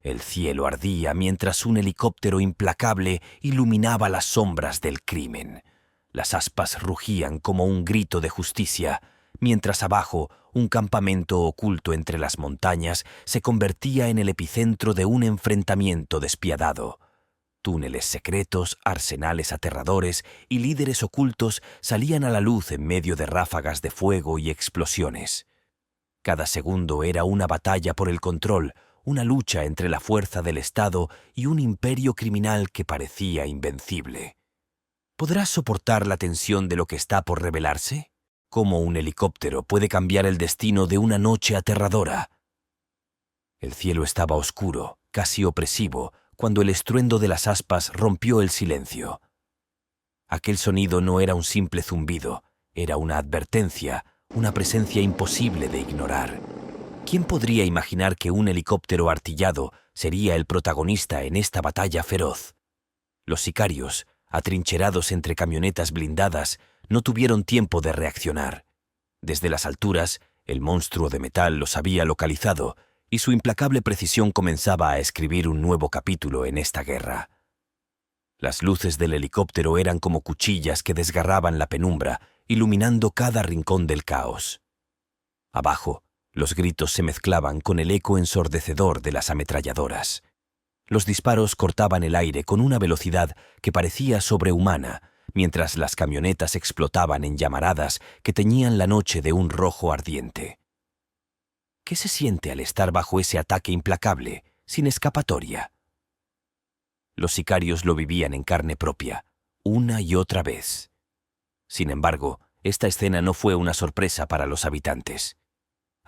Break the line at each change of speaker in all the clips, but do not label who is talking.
El cielo ardía mientras un helicóptero implacable iluminaba las sombras del crimen. Las aspas rugían como un grito de justicia, mientras abajo un campamento oculto entre las montañas se convertía en el epicentro de un enfrentamiento despiadado. Túneles secretos, arsenales aterradores y líderes ocultos salían a la luz en medio de ráfagas de fuego y explosiones. Cada segundo era una batalla por el control, una lucha entre la fuerza del Estado y un imperio criminal que parecía invencible. ¿Podrás soportar la tensión de lo que está por revelarse? ¿Cómo un helicóptero puede cambiar el destino de una noche aterradora? El cielo estaba oscuro, casi opresivo, cuando el estruendo de las aspas rompió el silencio. Aquel sonido no era un simple zumbido, era una advertencia, una presencia imposible de ignorar. ¿Quién podría imaginar que un helicóptero artillado sería el protagonista en esta batalla feroz? Los sicarios, atrincherados entre camionetas blindadas, no tuvieron tiempo de reaccionar. Desde las alturas, el monstruo de metal los había localizado y su implacable precisión comenzaba a escribir un nuevo capítulo en esta guerra. Las luces del helicóptero eran como cuchillas que desgarraban la penumbra, iluminando cada rincón del caos. Abajo, los gritos se mezclaban con el eco ensordecedor de las ametralladoras. Los disparos cortaban el aire con una velocidad que parecía sobrehumana, mientras las camionetas explotaban en llamaradas que teñían la noche de un rojo ardiente. ¿Qué se siente al estar bajo ese ataque implacable, sin escapatoria? Los sicarios lo vivían en carne propia, una y otra vez. Sin embargo, esta escena no fue una sorpresa para los habitantes.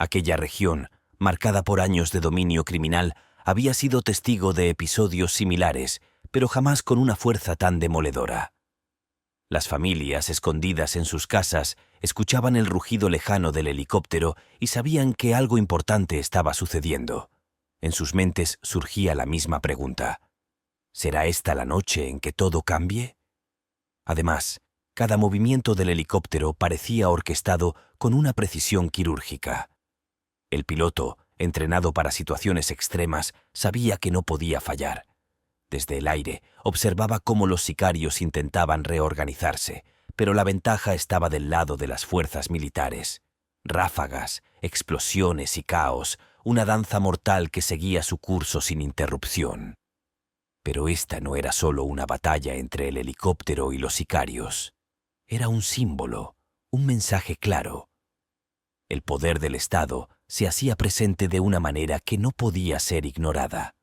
Aquella región, marcada por años de dominio criminal, había sido testigo de episodios similares, pero jamás con una fuerza tan demoledora. Las familias, escondidas en sus casas, escuchaban el rugido lejano del helicóptero y sabían que algo importante estaba sucediendo. En sus mentes surgía la misma pregunta: ¿será esta la noche en que todo cambie? Además, cada movimiento del helicóptero parecía orquestado con una precisión quirúrgica. El piloto, entrenado para situaciones extremas, sabía que no podía fallar. Desde el aire, observaba cómo los sicarios intentaban reorganizarse, pero la ventaja estaba del lado de las fuerzas militares. Ráfagas, explosiones y caos, una danza mortal que seguía su curso sin interrupción. Pero esta no era solo una batalla entre el helicóptero y los sicarios. Era un símbolo, un mensaje claro. El poder del Estado se hacía presente de una manera que no podía ser ignorada.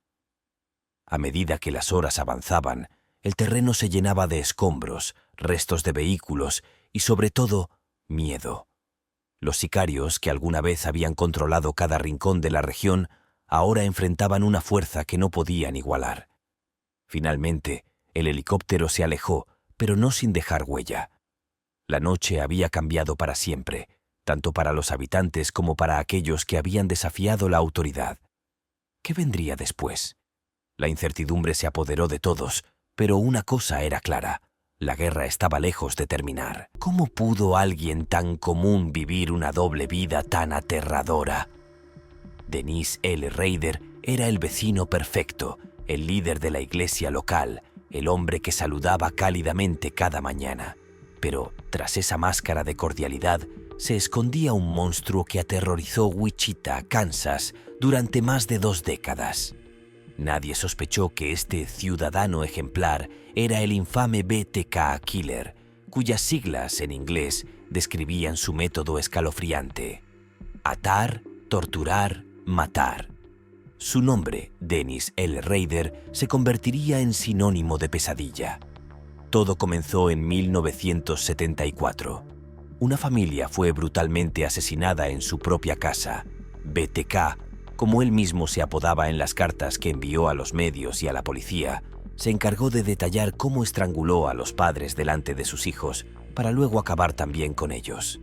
A medida que las horas avanzaban, el terreno se llenaba de escombros, restos de vehículos y, sobre todo, miedo. Los sicarios, que alguna vez habían controlado cada rincón de la región, ahora enfrentaban una fuerza que no podían igualar. Finalmente, el helicóptero se alejó, pero no sin dejar huella. La noche había cambiado para siempre, tanto para los habitantes como para aquellos que habían desafiado la autoridad. ¿Qué vendría después? La incertidumbre se apoderó de todos, pero una cosa era clara: la guerra estaba lejos de terminar. ¿Cómo pudo alguien tan común vivir una doble vida tan aterradora? Dennis L. Rader era el vecino perfecto, el líder de la iglesia local, el hombre que saludaba cálidamente cada mañana. Pero, tras esa máscara de cordialidad, se escondía un monstruo que aterrorizó Wichita, Kansas, durante más de 2 décadas. Nadie sospechó que este ciudadano ejemplar era el infame BTK Killer, cuyas siglas en inglés describían su método escalofriante: atar, torturar, matar. Su nombre, Dennis L. Rader, se convertiría en sinónimo de pesadilla. Todo comenzó en 1974. Una familia fue brutalmente asesinada en su propia casa. BTK, como él mismo se apodaba en las cartas que envió a los medios y a la policía, se encargó de detallar cómo estranguló a los padres delante de sus hijos para luego acabar también con ellos.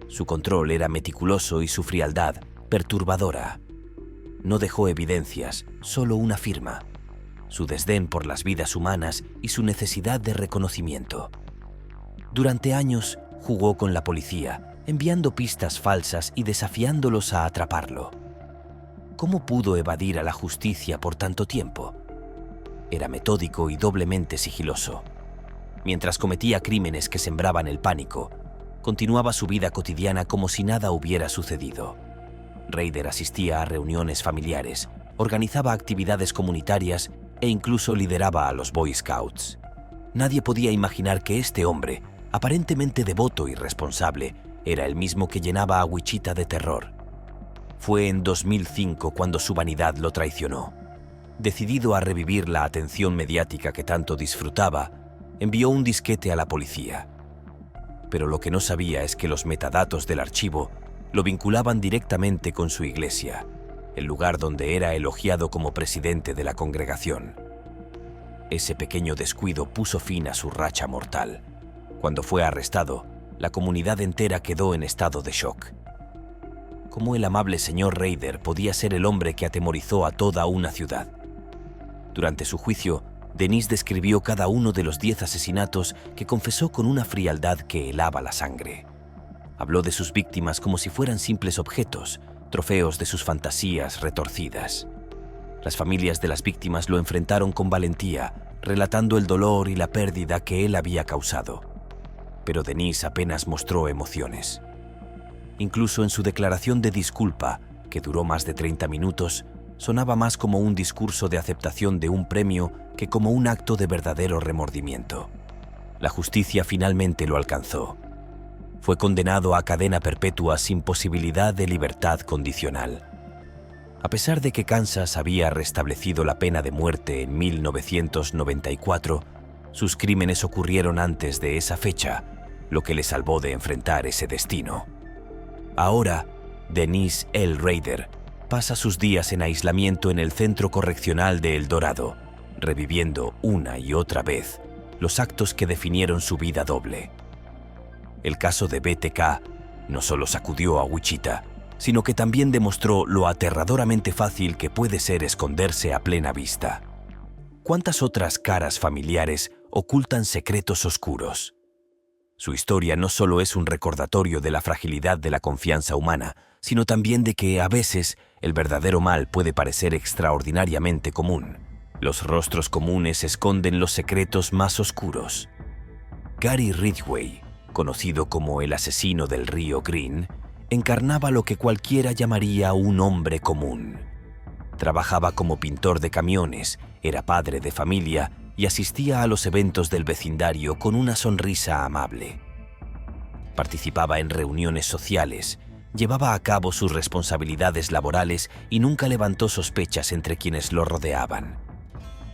Su control era meticuloso y su frialdad perturbadora. No dejó evidencias, solo una firma: su desdén por las vidas humanas y su necesidad de reconocimiento. Durante años jugó con la policía, enviando pistas falsas y desafiándolos a atraparlo. ¿Cómo pudo evadir a la justicia por tanto tiempo? Era metódico y doblemente sigiloso. Mientras cometía crímenes que sembraban el pánico, continuaba su vida cotidiana como si nada hubiera sucedido. Rader asistía a reuniones familiares, organizaba actividades comunitarias e incluso lideraba a los Boy Scouts. Nadie podía imaginar que este hombre, aparentemente devoto y responsable, era el mismo que llenaba a Wichita de terror. Fue en 2005 cuando su vanidad lo traicionó. Decidido a revivir la atención mediática que tanto disfrutaba, envió un disquete a la policía. Pero lo que no sabía es que los metadatos del archivo lo vinculaban directamente con su iglesia, el lugar donde era elogiado como presidente de la congregación. Ese pequeño descuido puso fin a su racha mortal. Cuando fue arrestado, la comunidad entera quedó en estado de shock. ¿Cómo el amable señor Rader podía ser el hombre que atemorizó a toda una ciudad? Durante su juicio, Denise describió cada uno de los 10 asesinatos que confesó con una frialdad que helaba la sangre. Habló de sus víctimas como si fueran simples objetos, trofeos de sus fantasías retorcidas. Las familias de las víctimas lo enfrentaron con valentía, relatando el dolor y la pérdida que él había causado. Pero Denise apenas mostró emociones. Incluso en su declaración de disculpa, que duró más de 30 minutos, sonaba más como un discurso de aceptación de un premio que como un acto de verdadero remordimiento. La justicia finalmente lo alcanzó. Fue condenado a cadena perpetua sin posibilidad de libertad condicional. A pesar de que Kansas había restablecido la pena de muerte en 1994, sus crímenes ocurrieron antes de esa fecha, lo que le salvó de enfrentar ese destino. Ahora, Denise L. Rader pasa sus días en aislamiento en el Centro Correccional de El Dorado, reviviendo una y otra vez los actos que definieron su vida doble. El caso de BTK no solo sacudió a Wichita, sino que también demostró lo aterradoramente fácil que puede ser esconderse a plena vista. ¿Cuántas otras caras familiares ocultan secretos oscuros? Su historia no solo es un recordatorio de la fragilidad de la confianza humana, sino también de que, a veces, el verdadero mal puede parecer extraordinariamente común. Los rostros comunes esconden los secretos más oscuros. Gary Ridgway, conocido como el asesino del río Green, encarnaba lo que cualquiera llamaría un hombre común. Trabajaba como pintor de camiones, era padre de familia y asistía a los eventos del vecindario con una sonrisa amable. Participaba en reuniones sociales, llevaba a cabo sus responsabilidades laborales y nunca levantó sospechas entre quienes lo rodeaban.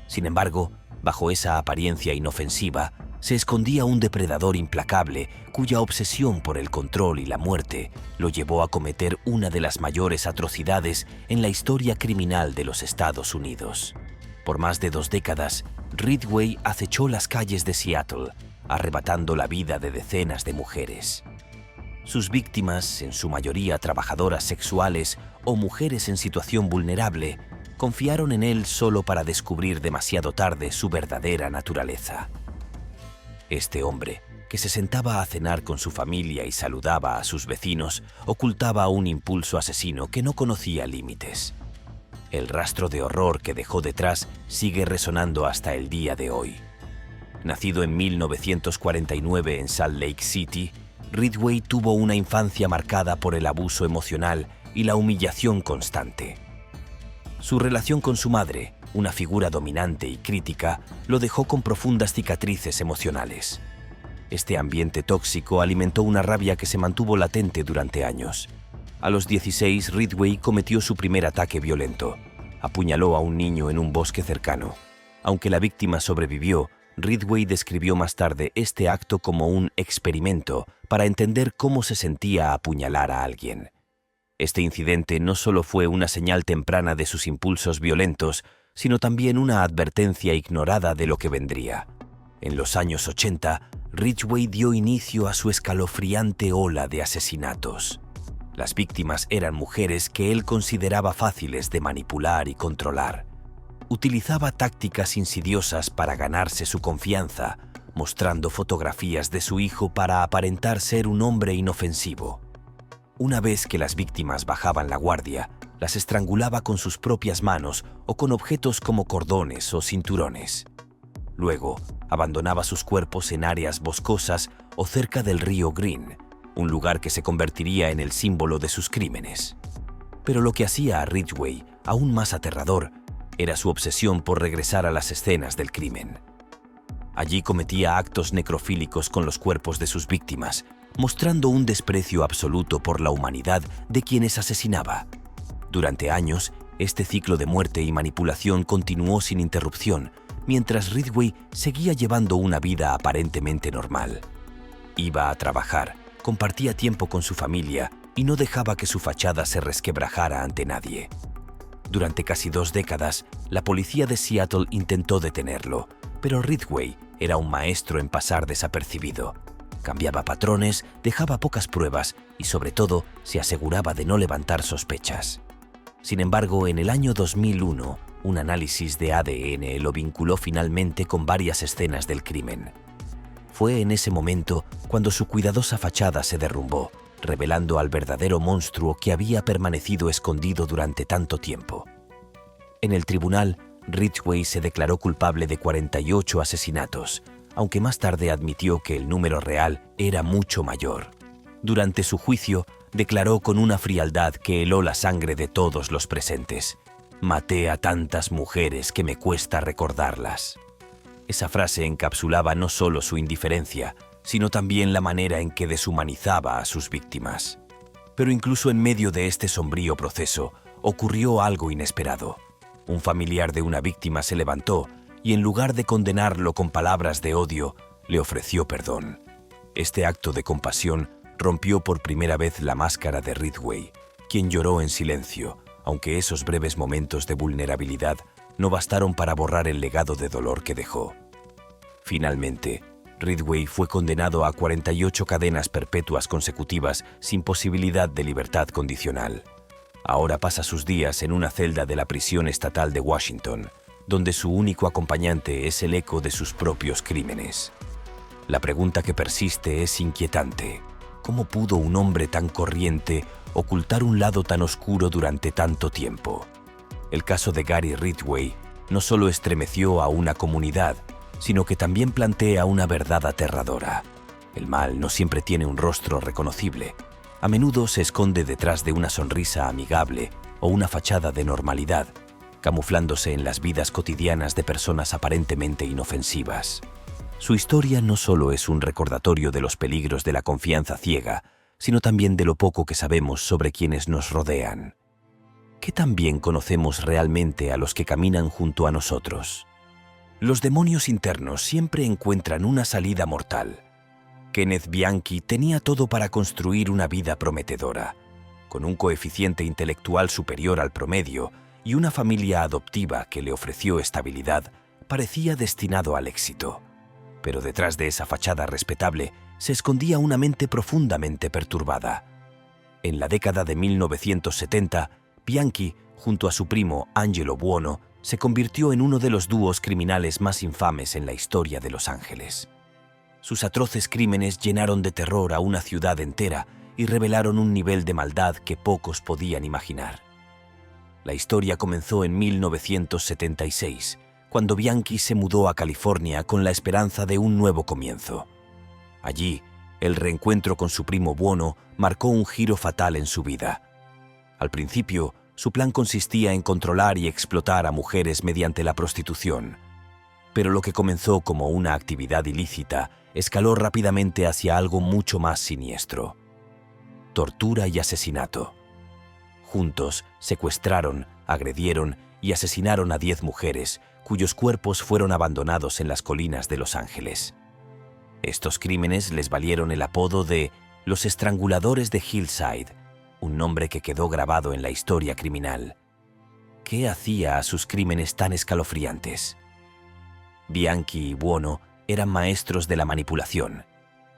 Sin embargo, bajo esa apariencia inofensiva, se escondía un depredador implacable cuya obsesión por el control y la muerte lo llevó a cometer una de las mayores atrocidades en la historia criminal de los Estados Unidos. Por más de 2 décadas, Ridgway acechó las calles de Seattle, arrebatando la vida de decenas de mujeres. Sus víctimas, en su mayoría trabajadoras sexuales o mujeres en situación vulnerable, confiaron en él solo para descubrir demasiado tarde su verdadera naturaleza. Este hombre, que se sentaba a cenar con su familia y saludaba a sus vecinos, ocultaba un impulso asesino que no conocía límites. El rastro de horror que dejó detrás sigue resonando hasta el día de hoy. Nacido en 1949 en Salt Lake City, Ridgway tuvo una infancia marcada por el abuso emocional y la humillación constante. Su relación con su madre, una figura dominante y crítica, lo dejó con profundas cicatrices emocionales. Este ambiente tóxico alimentó una rabia que se mantuvo latente durante años. A los 16, Ridgway cometió su primer ataque violento. Apuñaló a un niño en un bosque cercano. Aunque la víctima sobrevivió, Ridgway describió más tarde este acto como un experimento para entender cómo se sentía apuñalar a alguien. Este incidente no solo fue una señal temprana de sus impulsos violentos, sino también una advertencia ignorada de lo que vendría. En los años 80, Ridgway dio inicio a su escalofriante ola de asesinatos. Las víctimas eran mujeres que él consideraba fáciles de manipular y controlar. Utilizaba tácticas insidiosas para ganarse su confianza, mostrando fotografías de su hijo para aparentar ser un hombre inofensivo. Una vez que las víctimas bajaban la guardia, las estrangulaba con sus propias manos o con objetos como cordones o cinturones. Luego, abandonaba sus cuerpos en áreas boscosas o cerca del río Green, un lugar que se convertiría en el símbolo de sus crímenes. Pero lo que hacía a Ridgway aún más aterrador era su obsesión por regresar a las escenas del crimen. Allí cometía actos necrofílicos con los cuerpos de sus víctimas, mostrando un desprecio absoluto por la humanidad de quienes asesinaba. Durante años, este ciclo de muerte y manipulación continuó sin interrupción, mientras Ridgway seguía llevando una vida aparentemente normal. Iba a trabajar, compartía tiempo con su familia y no dejaba que su fachada se resquebrajara ante nadie. Durante casi 2 décadas, la policía de Seattle intentó detenerlo, pero Ridgway era un maestro en pasar desapercibido. Cambiaba patrones, dejaba pocas pruebas y, sobre todo, se aseguraba de no levantar sospechas. Sin embargo, en el año 2001, un análisis de ADN lo vinculó finalmente con varias escenas del crimen. Fue en ese momento cuando su cuidadosa fachada se derrumbó, revelando al verdadero monstruo que había permanecido escondido durante tanto tiempo. En el tribunal, Ridgway se declaró culpable de 48 asesinatos, aunque más tarde admitió que el número real era mucho mayor. Durante su juicio, declaró con una frialdad que heló la sangre de todos los presentes: «Maté a tantas mujeres que me cuesta recordarlas». Esa frase encapsulaba no solo su indiferencia, sino también la manera en que deshumanizaba a sus víctimas. Pero incluso en medio de este sombrío proceso, ocurrió algo inesperado. Un familiar de una víctima se levantó y, en lugar de condenarlo con palabras de odio, le ofreció perdón. Este acto de compasión rompió por primera vez la máscara de Ridgway, quien lloró en silencio, aunque esos breves momentos de vulnerabilidad no bastaron para borrar el legado de dolor que dejó. Finalmente, Ridgway fue condenado a 48 cadenas perpetuas consecutivas sin posibilidad de libertad condicional. Ahora pasa sus días en una celda de la prisión estatal de Washington, donde su único acompañante es el eco de sus propios crímenes. La pregunta que persiste es inquietante. ¿Cómo pudo un hombre tan corriente ocultar un lado tan oscuro durante tanto tiempo? El caso de Gary Ridgway no solo estremeció a una comunidad, sino que también plantea una verdad aterradora. El mal no siempre tiene un rostro reconocible. A menudo se esconde detrás de una sonrisa amigable o una fachada de normalidad, camuflándose en las vidas cotidianas de personas aparentemente inofensivas. Su historia no solo es un recordatorio de los peligros de la confianza ciega, sino también de lo poco que sabemos sobre quienes nos rodean. ¿Qué tan bien conocemos realmente a los que caminan junto a nosotros? Los demonios internos siempre encuentran una salida mortal. Kenneth Bianchi tenía todo para construir una vida prometedora. Con un coeficiente intelectual superior al promedio y una familia adoptiva que le ofreció estabilidad, parecía destinado al éxito. Pero detrás de esa fachada respetable se escondía una mente profundamente perturbada. En la década de 1970, Bianchi, junto a su primo Angelo Buono, se convirtió en uno de los dúos criminales más infames en la historia de Los Ángeles. Sus atroces crímenes llenaron de terror a una ciudad entera y revelaron un nivel de maldad que pocos podían imaginar. La historia comenzó en 1976, cuando Bianchi se mudó a California con la esperanza de un nuevo comienzo. Allí, el reencuentro con su primo Buono marcó un giro fatal en su vida. Al principio, su plan consistía en controlar y explotar a mujeres mediante la prostitución. Pero lo que comenzó como una actividad ilícita escaló rápidamente hacia algo mucho más siniestro: tortura y asesinato. Juntos, secuestraron, agredieron y asesinaron a 10 mujeres, cuyos cuerpos fueron abandonados en las colinas de Los Ángeles. Estos crímenes les valieron el apodo de los estranguladores de Hillside, un nombre que quedó grabado en la historia criminal. ¿Qué hacía a sus crímenes tan escalofriantes? Bianchi y Buono eran maestros de la manipulación.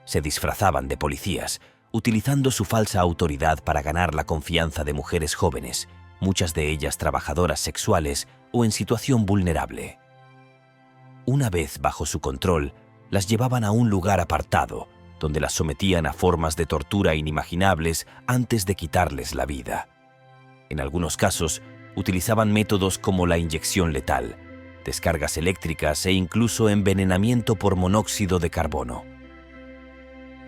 Se disfrazaban de policías, utilizando su falsa autoridad para ganar la confianza de mujeres jóvenes, muchas de ellas trabajadoras sexuales o en situación vulnerable. Una vez bajo su control, las llevaban a un lugar apartado, donde las sometían a formas de tortura inimaginables antes de quitarles la vida. En algunos casos, utilizaban métodos como la inyección letal, descargas eléctricas e incluso envenenamiento por monóxido de carbono.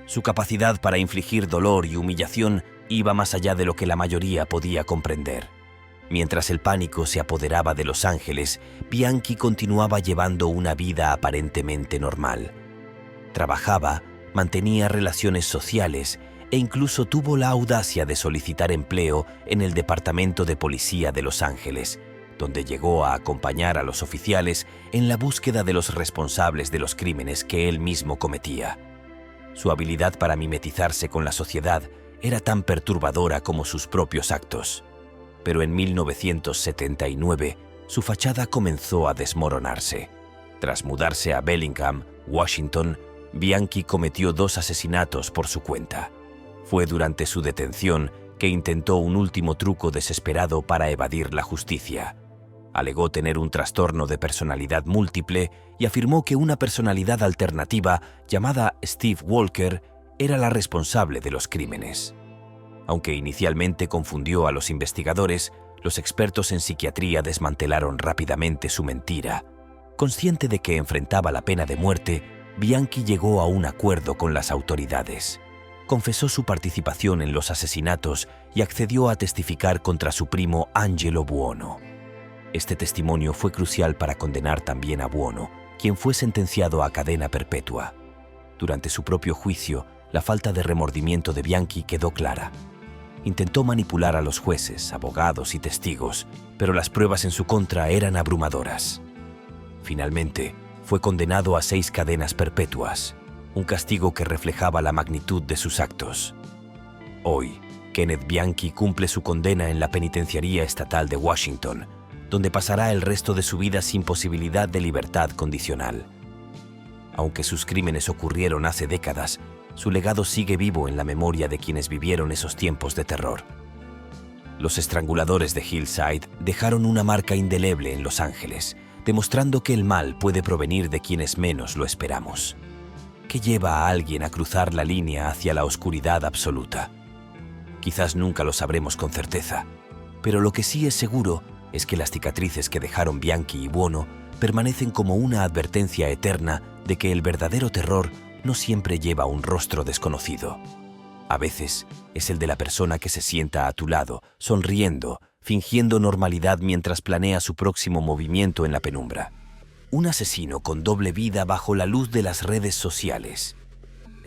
Su capacidad para infligir dolor y humillación iba más allá de lo que la mayoría podía comprender. Mientras el pánico se apoderaba de Los Ángeles, Bianchi continuaba llevando una vida aparentemente normal. Trabajaba, mantenía relaciones sociales e incluso tuvo la audacia de solicitar empleo en el Departamento de Policía de Los Ángeles, donde llegó a acompañar a los oficiales en la búsqueda de los responsables de los crímenes que él mismo cometía. Su habilidad para mimetizarse con la sociedad era tan perturbadora como sus propios actos. Pero en 1979, su fachada comenzó a desmoronarse. Tras mudarse a Bellingham, Washington, Bianchi cometió 2 asesinatos por su cuenta. Fue durante su detención que intentó un último truco desesperado para evadir la justicia. Alegó tener un trastorno de personalidad múltiple y afirmó que una personalidad alternativa llamada Steve Walker era la responsable de los crímenes. Aunque inicialmente confundió a los investigadores, los expertos en psiquiatría desmantelaron rápidamente su mentira. Consciente de que enfrentaba la pena de muerte, Bianchi llegó a un acuerdo con las autoridades. Confesó su participación en los asesinatos y accedió a testificar contra su primo Angelo Buono. Este testimonio fue crucial para condenar también a Buono, quien fue sentenciado a cadena perpetua. Durante su propio juicio, la falta de remordimiento de Bianchi quedó clara. Intentó manipular a los jueces, abogados y testigos, pero las pruebas en su contra eran abrumadoras. Finalmente, fue condenado a 6 cadenas perpetuas, un castigo que reflejaba la magnitud de sus actos. Hoy, Kenneth Bianchi cumple su condena en la Penitenciaría Estatal de Washington, donde pasará el resto de su vida sin posibilidad de libertad condicional. Aunque sus crímenes ocurrieron hace décadas, su legado sigue vivo en la memoria de quienes vivieron esos tiempos de terror. Los estranguladores de Hillside dejaron una marca indeleble en Los Ángeles, demostrando que el mal puede provenir de quienes menos lo esperamos. ¿Qué lleva a alguien a cruzar la línea hacia la oscuridad absoluta? Quizás nunca lo sabremos con certeza, pero lo que sí es seguro es que las cicatrices que dejaron Bianchi y Buono permanecen como una advertencia eterna de que el verdadero terror no siempre lleva un rostro desconocido. A veces es el de la persona que se sienta a tu lado, sonriendo, fingiendo normalidad mientras planea su próximo movimiento en la penumbra. Un asesino con doble vida bajo la luz de las redes sociales.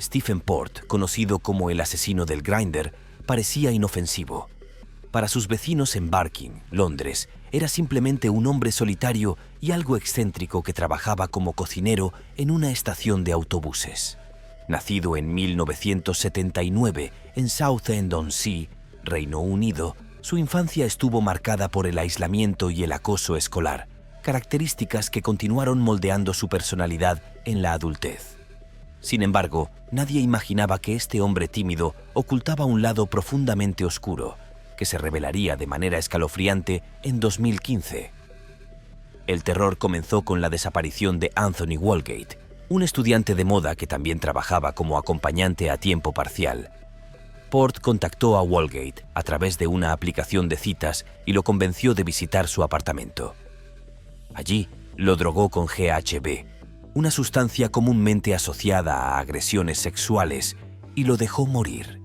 Stephen Port, conocido como el asesino del Grindr, parecía inofensivo. Para sus vecinos en Barking, Londres, era simplemente un hombre solitario y algo excéntrico que trabajaba como cocinero en una estación de autobuses. Nacido en 1979 en Southend-on-Sea, Reino Unido, su infancia estuvo marcada por el aislamiento y el acoso escolar, características que continuaron moldeando su personalidad en la adultez. Sin embargo, nadie imaginaba que este hombre tímido ocultaba un lado profundamente oscuro, que se revelaría de manera escalofriante en 2015. El terror comenzó con la desaparición de Anthony Walgate, un estudiante de moda que también trabajaba como acompañante a tiempo parcial. Port contactó a Walgate a través de una aplicación de citas y lo convenció de visitar su apartamento. Allí lo drogó con GHB, una sustancia comúnmente asociada a agresiones sexuales, y lo dejó morir.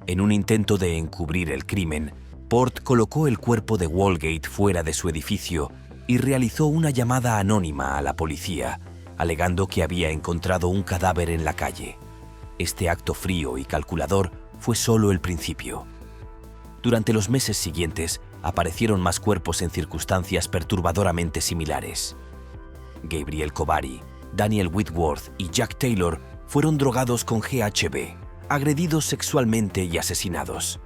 En un intento de encubrir el crimen, Port colocó el cuerpo de Walgate fuera de su edificio y realizó una llamada anónima a la policía, alegando que había encontrado un cadáver en la calle. Este acto frío y calculador fue solo el principio. Durante los meses siguientes, aparecieron más cuerpos en circunstancias perturbadoramente similares. Gabriel Kovari, Daniel Whitworth y Jack Taylor fueron drogados con GHB, agredidos sexualmente y asesinados.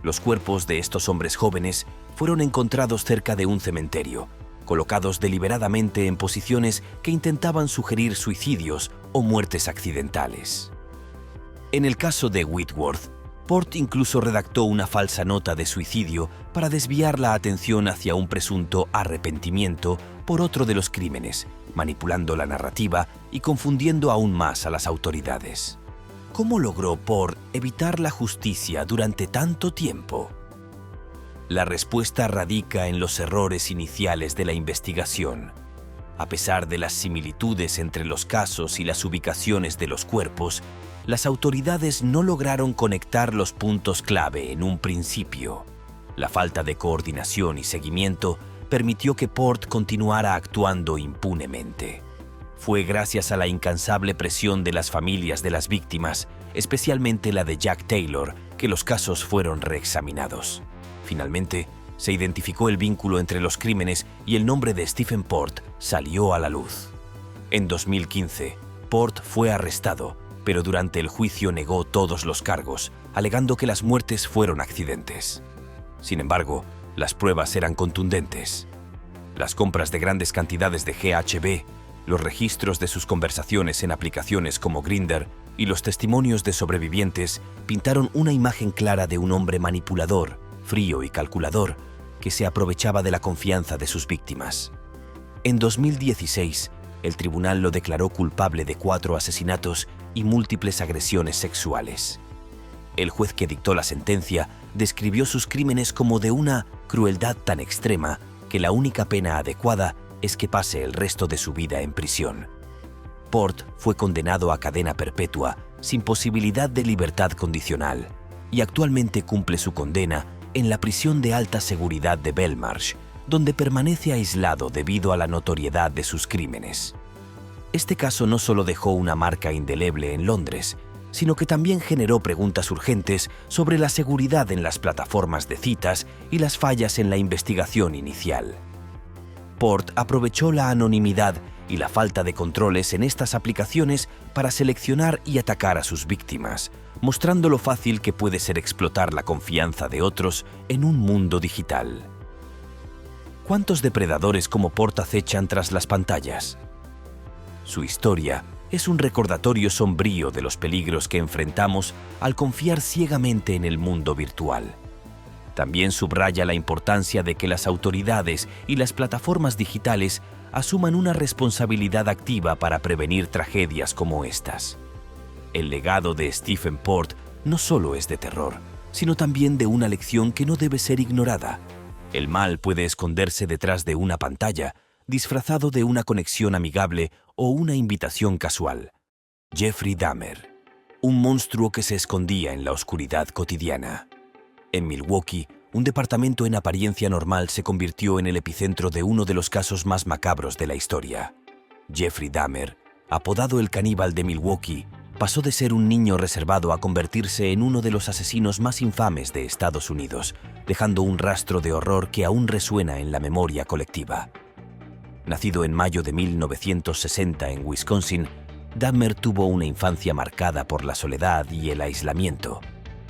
Los cuerpos de estos hombres jóvenes fueron encontrados cerca de un cementerio, colocados deliberadamente en posiciones que intentaban sugerir suicidios o muertes accidentales. En el caso de Whitworth, Port incluso redactó una falsa nota de suicidio para desviar la atención hacia un presunto arrepentimiento por otro de los crímenes, manipulando la narrativa y confundiendo aún más a las autoridades. ¿Cómo logró Port evitar la justicia durante tanto tiempo? La respuesta radica en los errores iniciales de la investigación. A pesar de las similitudes entre los casos y las ubicaciones de los cuerpos, las autoridades no lograron conectar los puntos clave en un principio. La falta de coordinación y seguimiento permitió que Port continuara actuando impunemente. Fue gracias a la incansable presión de las familias de las víctimas, especialmente la de Jack Taylor, que los casos fueron reexaminados. Finalmente, se identificó el vínculo entre los crímenes y el nombre de Stephen Port salió a la luz. En 2015, Port fue arrestado, pero durante el juicio negó todos los cargos, alegando que las muertes fueron accidentes. Sin embargo, las pruebas eran contundentes. Las compras de grandes cantidades de GHB, los registros de sus conversaciones en aplicaciones como Grindr y los testimonios de sobrevivientes pintaron una imagen clara de un hombre manipulador, frío y calculador, que se aprovechaba de la confianza de sus víctimas. En 2016, el tribunal lo declaró culpable de 4 asesinatos y múltiples agresiones sexuales. El juez que dictó la sentencia describió sus crímenes como de una crueldad tan extrema que la única pena adecuada es que pase el resto de su vida en prisión. Port fue condenado a cadena perpetua sin posibilidad de libertad condicional y actualmente cumple su condena en la prisión de alta seguridad de Belmarsh, donde permanece aislado debido a la notoriedad de sus crímenes. Este caso no solo dejó una marca indeleble en Londres, sino que también generó preguntas urgentes sobre la seguridad en las plataformas de citas y las fallas en la investigación inicial. Port aprovechó la anonimidad y la falta de controles en estas aplicaciones para seleccionar y atacar a sus víctimas, mostrando lo fácil que puede ser explotar la confianza de otros en un mundo digital. ¿Cuántos depredadores como Port acechan tras las pantallas? Su historia es un recordatorio sombrío de los peligros que enfrentamos al confiar ciegamente en el mundo virtual. También subraya la importancia de que las autoridades y las plataformas digitales asuman una responsabilidad activa para prevenir tragedias como estas. El legado de Stephen Port no solo es de terror, sino también de una lección que no debe ser ignorada. El mal puede esconderse detrás de una pantalla, disfrazado de una conexión amigable o una invitación casual. Jeffrey Dahmer, un monstruo que se escondía en la oscuridad cotidiana. En Milwaukee, un departamento en apariencia normal se convirtió en el epicentro de uno de los casos más macabros de la historia. Jeffrey Dahmer, apodado el caníbal de Milwaukee, pasó de ser un niño reservado a convertirse en uno de los asesinos más infames de Estados Unidos, dejando un rastro de horror que aún resuena en la memoria colectiva. Nacido en mayo de 1960 en Wisconsin, Dahmer tuvo una infancia marcada por la soledad y el aislamiento.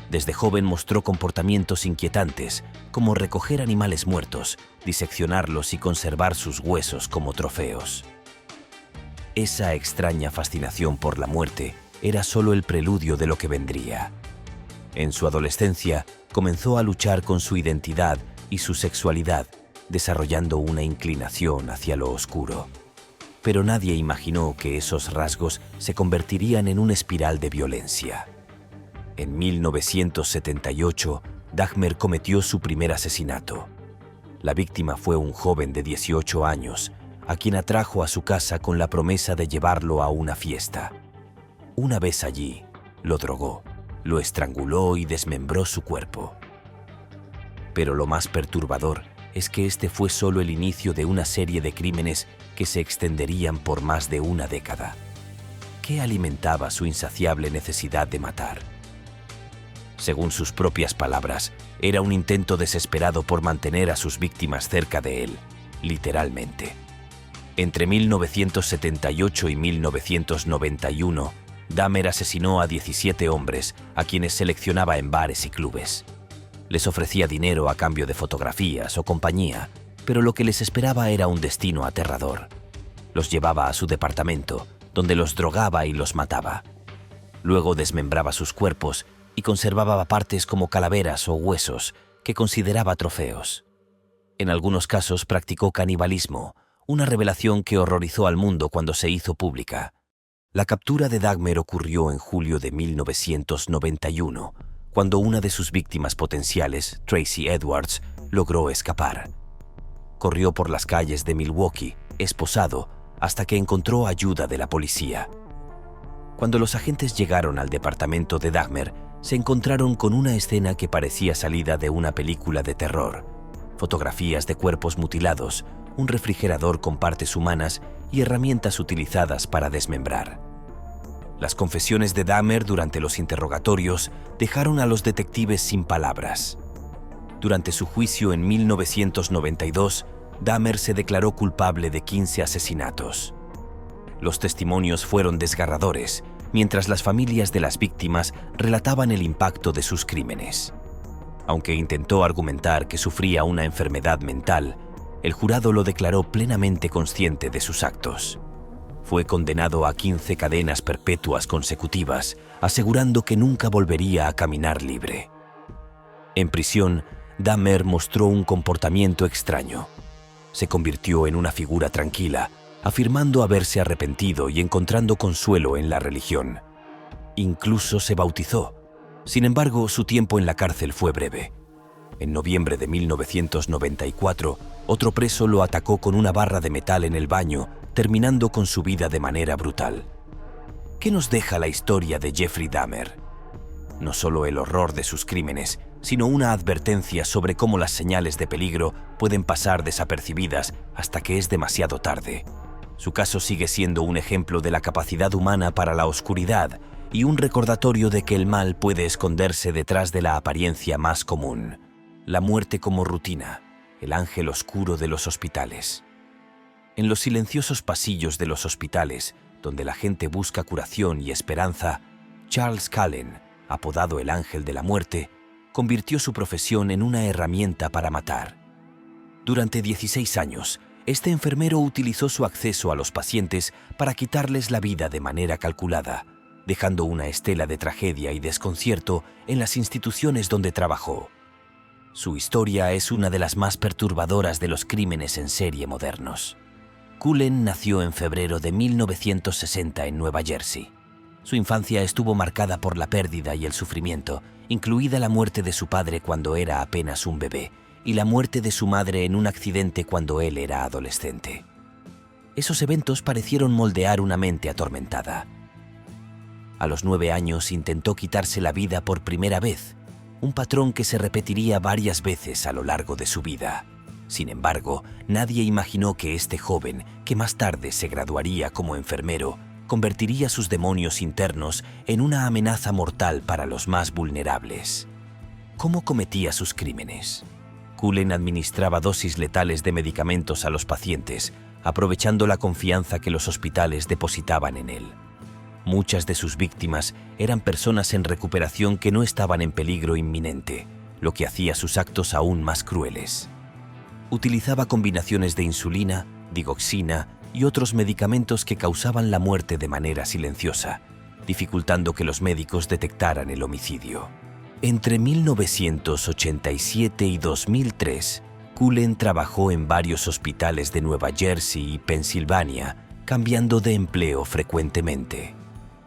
Desde joven mostró comportamientos inquietantes, como recoger animales muertos, diseccionarlos y conservar sus huesos como trofeos. Esa extraña fascinación por la muerte era solo el preludio de lo que vendría. En su adolescencia, comenzó a luchar con su identidad y su sexualidad, desarrollando una inclinación hacia lo oscuro. Pero nadie imaginó que esos rasgos se convertirían en una espiral de violencia. En 1978, Dahmer cometió su primer asesinato. La víctima fue un joven de 18 años, a quien atrajo a su casa con la promesa de llevarlo a una fiesta. Una vez allí, lo drogó, lo estranguló y desmembró su cuerpo. Pero lo más perturbador es que este fue solo el inicio de una serie de crímenes que se extenderían por más de una década. ¿Qué alimentaba su insaciable necesidad de matar? Según sus propias palabras, era un intento desesperado por mantener a sus víctimas cerca de él, literalmente. Entre 1978 y 1991, Dahmer asesinó a 17 hombres a quienes seleccionaba en bares y clubes. Les ofrecía dinero a cambio de fotografías o compañía, pero lo que les esperaba era un destino aterrador. Los llevaba a su departamento, donde los drogaba y los mataba. Luego desmembraba sus cuerpos y conservaba partes como calaveras o huesos que consideraba trofeos. En algunos casos practicó canibalismo, una revelación que horrorizó al mundo cuando se hizo pública. La captura de Dahmer ocurrió en julio de 1991, cuando una de sus víctimas potenciales, Tracy Edwards, logró escapar. Corrió por las calles de Milwaukee, esposado, hasta que encontró ayuda de la policía. Cuando los agentes llegaron al departamento de Dahmer, se encontraron con una escena que parecía salida de una película de terror. Fotografías de cuerpos mutilados, un refrigerador con partes humanas y herramientas utilizadas para desmembrar. Las confesiones de Dahmer durante los interrogatorios dejaron a los detectives sin palabras. Durante su juicio en 1992, Dahmer se declaró culpable de 15 asesinatos. Los testimonios fueron desgarradores, mientras las familias de las víctimas relataban el impacto de sus crímenes. Aunque intentó argumentar que sufría una enfermedad mental, el jurado lo declaró plenamente consciente de sus actos. Fue condenado a 15 cadenas perpetuas consecutivas, asegurando que nunca volvería a caminar libre. En prisión, Dahmer mostró un comportamiento extraño. Se convirtió en una figura tranquila, afirmando haberse arrepentido y encontrando consuelo en la religión. Incluso se bautizó. Sin embargo, su tiempo en la cárcel fue breve. En noviembre de 1994, otro preso lo atacó con una barra de metal en el baño, terminando con su vida de manera brutal. ¿Qué nos deja la historia de Jeffrey Dahmer? No solo el horror de sus crímenes, sino una advertencia sobre cómo las señales de peligro pueden pasar desapercibidas hasta que es demasiado tarde. Su caso sigue siendo un ejemplo de la capacidad humana para la oscuridad y un recordatorio de que el mal puede esconderse detrás de la apariencia más común. La muerte como rutina, el ángel oscuro de los hospitales. En los silenciosos pasillos de los hospitales, donde la gente busca curación y esperanza, Charles Cullen, apodado el Ángel de la Muerte, convirtió su profesión en una herramienta para matar. Durante 16 años, este enfermero utilizó su acceso a los pacientes para quitarles la vida de manera calculada, dejando una estela de tragedia y desconcierto en las instituciones donde trabajó. Su historia es una de las más perturbadoras de los crímenes en serie modernos. Cullen nació en febrero de 1960 en Nueva Jersey. Su infancia estuvo marcada por la pérdida y el sufrimiento, incluida la muerte de su padre cuando era apenas un bebé y la muerte de su madre en un accidente cuando él era adolescente. Esos eventos parecieron moldear una mente atormentada. A los 9 años intentó quitarse la vida por primera vez, un patrón que se repetiría varias veces a lo largo de su vida. Sin embargo, nadie imaginó que este joven, que más tarde se graduaría como enfermero, convertiría sus demonios internos en una amenaza mortal para los más vulnerables. ¿Cómo cometía sus crímenes? Cullen administraba dosis letales de medicamentos a los pacientes, aprovechando la confianza que los hospitales depositaban en él. Muchas de sus víctimas eran personas en recuperación que no estaban en peligro inminente, lo que hacía sus actos aún más crueles. Utilizaba combinaciones de insulina, digoxina y otros medicamentos que causaban la muerte de manera silenciosa, dificultando que los médicos detectaran el homicidio. Entre 1987 y 2003, Cullen trabajó en varios hospitales de Nueva Jersey y Pensilvania, cambiando de empleo frecuentemente.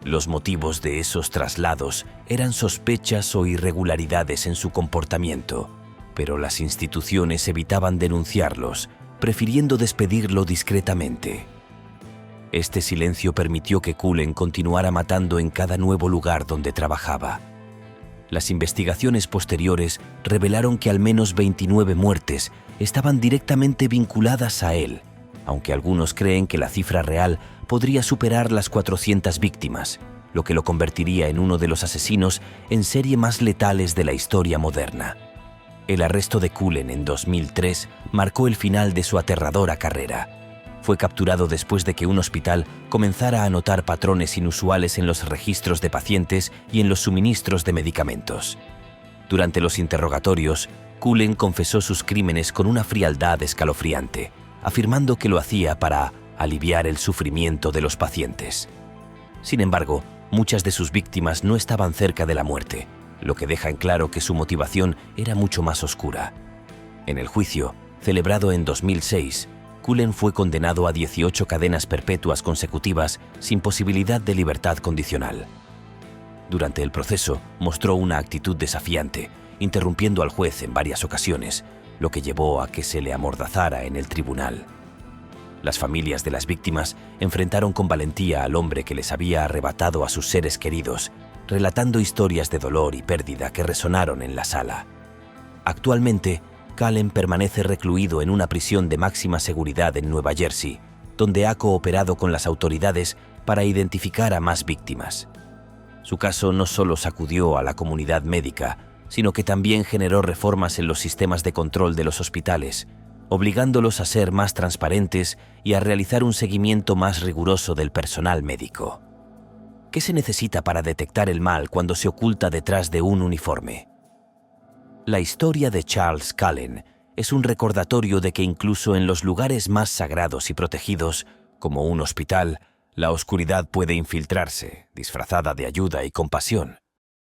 Los motivos de esos traslados eran sospechas o irregularidades en su comportamiento, pero las instituciones evitaban denunciarlos, prefiriendo despedirlo discretamente. Este silencio permitió que Cullen continuara matando en cada nuevo lugar donde trabajaba. Las investigaciones posteriores revelaron que al menos 29 muertes estaban directamente vinculadas a él, aunque algunos creen que la cifra real podría superar las 400 víctimas, lo que lo convertiría en uno de los asesinos en serie más letales de la historia moderna. El arresto de Cullen en 2003 marcó el final de su aterradora carrera. Fue capturado después de que un hospital comenzara a notar patrones inusuales en los registros de pacientes y en los suministros de medicamentos. Durante los interrogatorios, Cullen confesó sus crímenes con una frialdad escalofriante, afirmando que lo hacía para aliviar el sufrimiento de los pacientes. Sin embargo, muchas de sus víctimas no estaban cerca de la muerte, lo que deja en claro que su motivación era mucho más oscura. En el juicio, celebrado en 2006, Cullen fue condenado a 18 cadenas perpetuas consecutivas sin posibilidad de libertad condicional. Durante el proceso, mostró una actitud desafiante, interrumpiendo al juez en varias ocasiones, lo que llevó a que se le amordazara en el tribunal. Las familias de las víctimas enfrentaron con valentía al hombre que les había arrebatado a sus seres queridos, relatando historias de dolor y pérdida que resonaron en la sala. Actualmente, Cullen permanece recluido en una prisión de máxima seguridad en Nueva Jersey, donde ha cooperado con las autoridades para identificar a más víctimas. Su caso no solo sacudió a la comunidad médica, sino que también generó reformas en los sistemas de control de los hospitales, obligándolos a ser más transparentes y a realizar un seguimiento más riguroso del personal médico. ¿Qué se necesita para detectar el mal cuando se oculta detrás de un uniforme? La historia de Charles Cullen es un recordatorio de que incluso en los lugares más sagrados y protegidos, como un hospital, la oscuridad puede infiltrarse, disfrazada de ayuda y compasión.